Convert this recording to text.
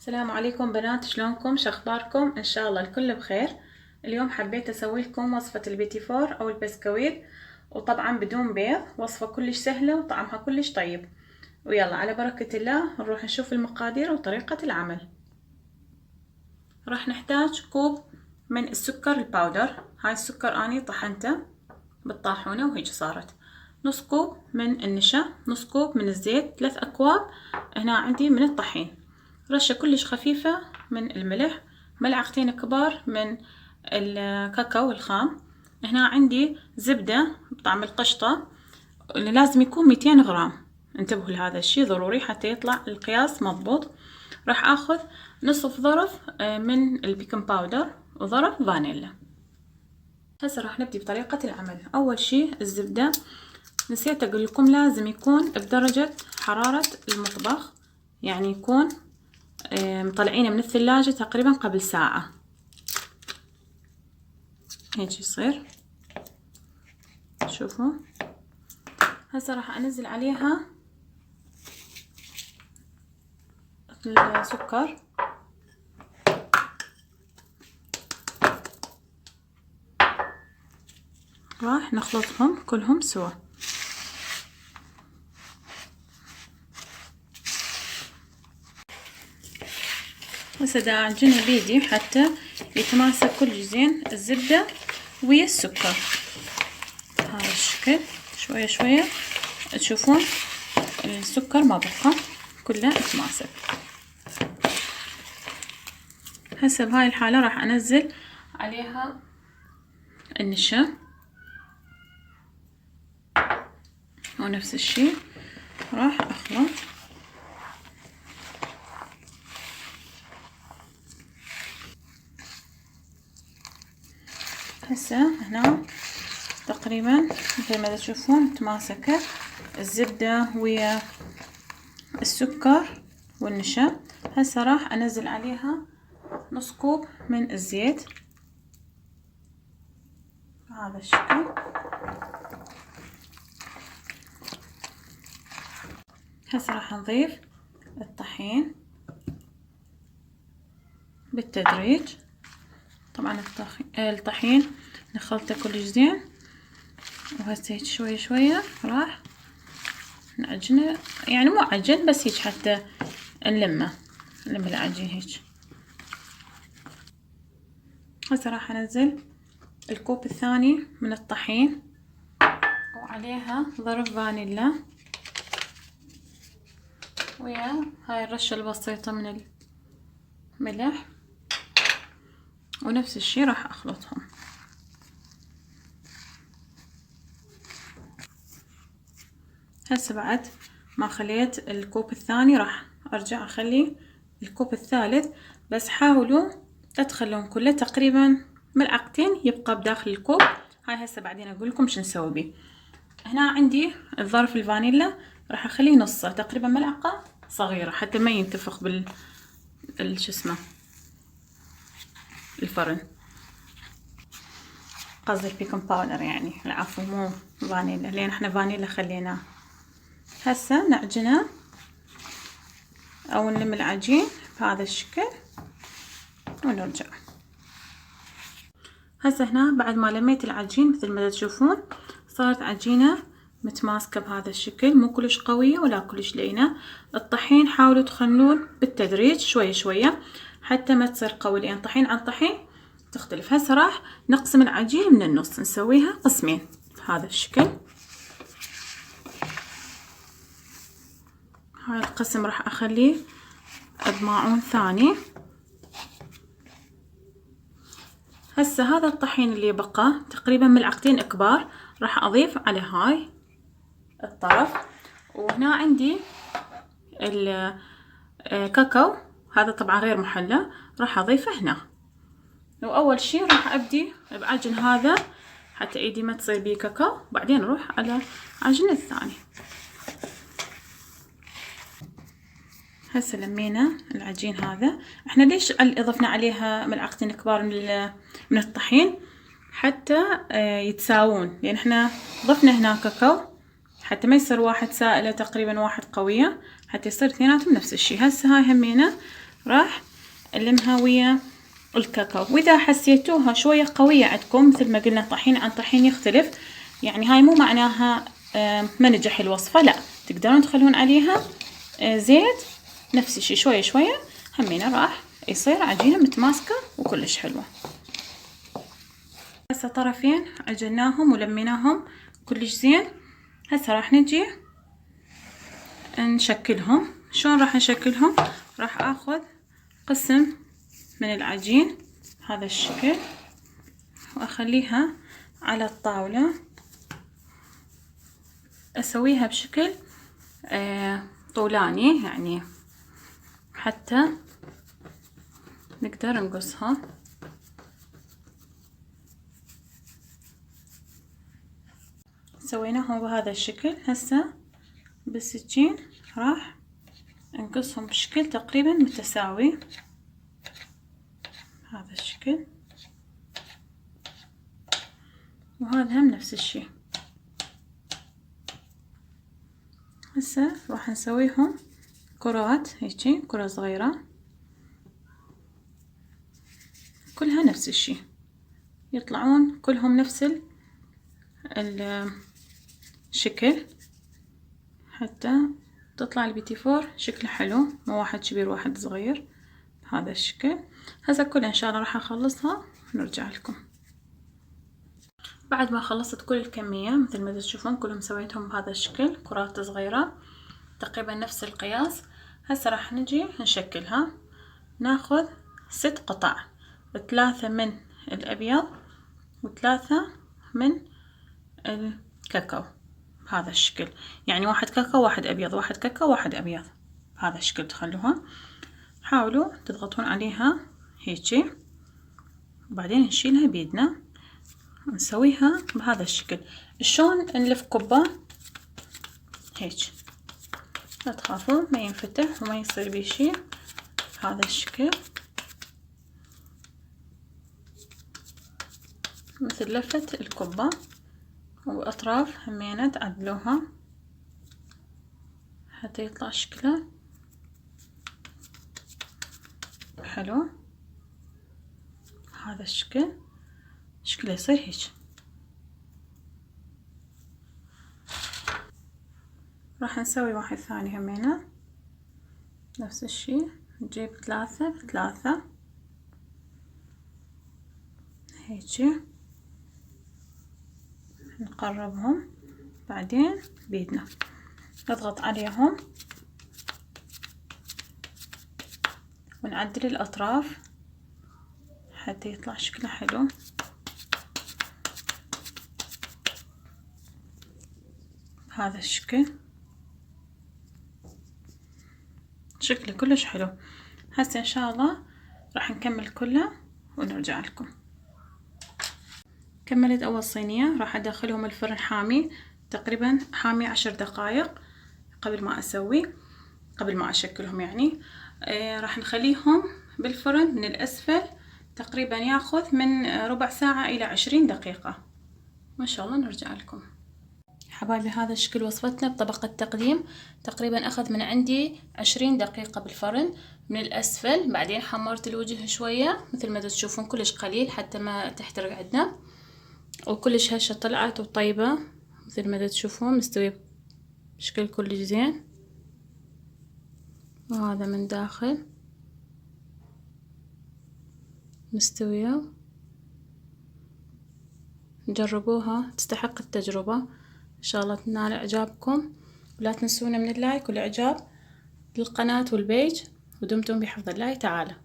السلام عليكم بنات، شلونكم؟ شخباركم؟ ان شاء الله الكل بخير. اليوم حبيت اسوي لكم وصفة البيتي فور او البسكويت، وطبعا بدون بيض. وصفة كلش سهلة وطعمها كلش طيب. ويلا على بركة الله نروح نشوف المقادير وطريقة العمل. راح نحتاج كوب من السكر الباودر. هاي السكر اني طحنته بالطاحونة وهيك صارت. نص كوب من النشا، نص كوب من الزيت، 3 اكواب هنا عندي من الطحين، رشة كلش خفيفة من الملح، ملعقتين كبار من الكاكاو الخام. هنا عندي زبدة بطعم القشطة اللي لازم يكون 200 غرام. انتبهوا لهذا الشي ضروري حتى يطلع القياس مضبوط. راح اخذ نصف ظرف من البيكنج باودر وظرف فانيلا. هسه راح نبدي بطريقة العمل. اول شي الزبدة نسيت اقول لكم لازم يكون بدرجة حرارة المطبخ، يعني يكون مطلعينه من الثلاجة تقريبا قبل ساعة، هيك يصير. شوفوا هسه راح انزل عليها السكر، راح نخلطهم كلهم سوا. هسه دا اعجنها بيدي حتى يتماسك كل زين الزبدة ويا السكر بهذا الشكل، شوية شوية تشوفون السكر ما بقى كله يتماسك. هسه بهاي الحالة راح انزل عليها النشا ونفس الشي راح اخلط. هسه هنا تقريبا مثل ما تشوفون تماسكت الزبدة ويا السكر والنشا. هسه راح انزل عليها نص كوب من الزيت بهذا الشكل. هسه راح نضيف الطحين بالتدريج. طبعا الطحين نخلطه كلش زين، وهسه هيك شوية شوية راح نعجنه، يعني مو عجن بس هيك حتى نلم العجين هيك. هسه راح انزل الكوب الثاني من الطحين وعليها ظرف فانيلا ويا هاي الرشة البسيطة من الملح، ونفس الشي راح اخلطهم. هسه بعد ما خليت الكوب الثاني راح ارجع اخلي الكوب الثالث، بس حاولوا لا تخلون كله، تقريبا ملعقتين يبقى بداخل الكوب. هاي هسه بعدين اقول لكم شو نسوي بيه. هنا عندي الظرف الفانيلا راح اخليه نصه، تقريبا ملعقة صغيرة حتى ما ينتفخ شو اسمه الفرن، قصدي البيكنج باودر يعني، العفو مو فانيلا لان احنا فانيلا خليناه. هسه نعجنه او نلم العجين بهذا الشكل ونرجع. هسه هنا بعد ما لميت العجين مثل ما تشوفون صارت عجينة متماسكة بهذا الشكل، مو كلش قوية ولا كلش لينة. الطحين حاولوا تخلون بالتدريج شوية شوية حتى ما تصير قوي، لان طحين عن طحين تختلف. هسه راح نقسم العجين من النص، نسويها قسمين بهذا الشكل. هاي القسم راح اخليه بماعون ثاني. هسه هذا الطحين اللي بقى تقريبا ملعقتين كبار راح اضيف على هاي الطرف. وهنا عندي الكاكاو، هذا طبعا غير محلى، راح اضيفه هنا. واول شي راح ابدي بعجن هذا حتى ايدي ما تصير بيه كاكاو، بعدين اروح على عجن الثاني. هسه لمينا العجين هذا. احنا ليش اضفنا عليها ملعقتين كبار من الطحين؟ حتى يتساوون، لان احنا ضفنا هنا كاكاو حتى ما يصير واحد سائلة تقريبا واحد قوية، حتى يصير اثنيناتهم نفس الشي. هسه هاي همينة راح ألمها ويا الكاكاو. وإذا حسيتوها شوية قوية عندكم، مثل ما قلنا طحين عن طحين يختلف، يعني هاي مو معناها ما نجح الوصفة، لا، تقدرون تخلون عليها زيت نفس الشي شوية شوية، همينة راح يصير عجينة متماسكة وكلش حلوة. هسه طرفين عجناهم ولميناهم كلش زين. هسه راح نجي نشكلهم. شلون راح نشكلهم؟ راح اخذ قسم من العجين هذا الشكل واخليها على الطاولة، اسويها بشكل طولاني، يعني حتى نقدر نقصها. سويناهم بهذا الشكل. هسه بالسكين راح نقصهم بشكل تقريبا متساوي، هذا الشكل، وهذا هم نفس الشي. هسه راح نسويهم كرات هيجي، كرة صغيرة كلها نفس الشي، يطلعون كلهم نفس الشكل، حتى تطلع البيتي فور شكله حلو، مو واحد كبير واحد صغير، هذا الشكل. هسه كلها ان شاء الله راح اخلصها ونرجع لكم. بعد ما خلصت كل الكمية مثل ما تشوفون كلهم سويتهم بهذا الشكل، كرات صغيرة تقريبا نفس القياس. هسه راح نجي نشكلها. ناخذ 6 قطع، 3 من الابيض و3 من الكاكاو بهذا الشكل، يعني واحد كاكاو واحد ابيض، واحد كاكاو واحد ابيض، بهذا الشكل تخلوها. حاولوا تضغطون عليها هيجي، وبعدين نشيلها بيدنا نسويها بهذا الشكل. شلون نلف كبة هيك، لا تخافوا ما ينفتح وما يصير بيه شي، هذا الشكل مثل لفة الكبة، واطراف همينة تعدلوها حتى يطلع شكله حلو. هذا الشكل شكله يصير هيك. راح نسوي واحد ثاني همينة نفس الشي، نجيب 3 ب3 هيجي، نقربهم، بعدين بيدنا نضغط عليهم ونعدل الأطراف حتى يطلع شكله حلو. هذا الشكل شكله كلش حلو. هسه ان شاء الله راح نكمل كله ونرجع لكم. كملت اول صينية، راح ادخلهم الفرن حامي، تقريبا حامي 10 دقائق قبل ما اشكلهم يعني. راح نخليهم بالفرن من الاسفل، تقريبا ياخذ من ربع ساعة الى 20 دقيقة، وان شاء الله نرجع لكم. حبايبي هذا الشكل وصفتنا بطبق التقديم، تقريبا اخذ من عندي 20 دقيقة بالفرن من الاسفل. بعدين حمرت الوجه شوية مثل ما تشوفون كلش قليل حتى ما تحترق عندنا، وكلش هشة طلعت وطيبة مثل ما تشوفون، مستوية بشكل كلش زين. وهذا من داخل مستوية. جربوها تستحق التجربة، ان شاء الله تنال اعجابكم، ولا تنسونا من اللايك والاعجاب للقناة والبيج، ودمتم بحفظ الله تعالى.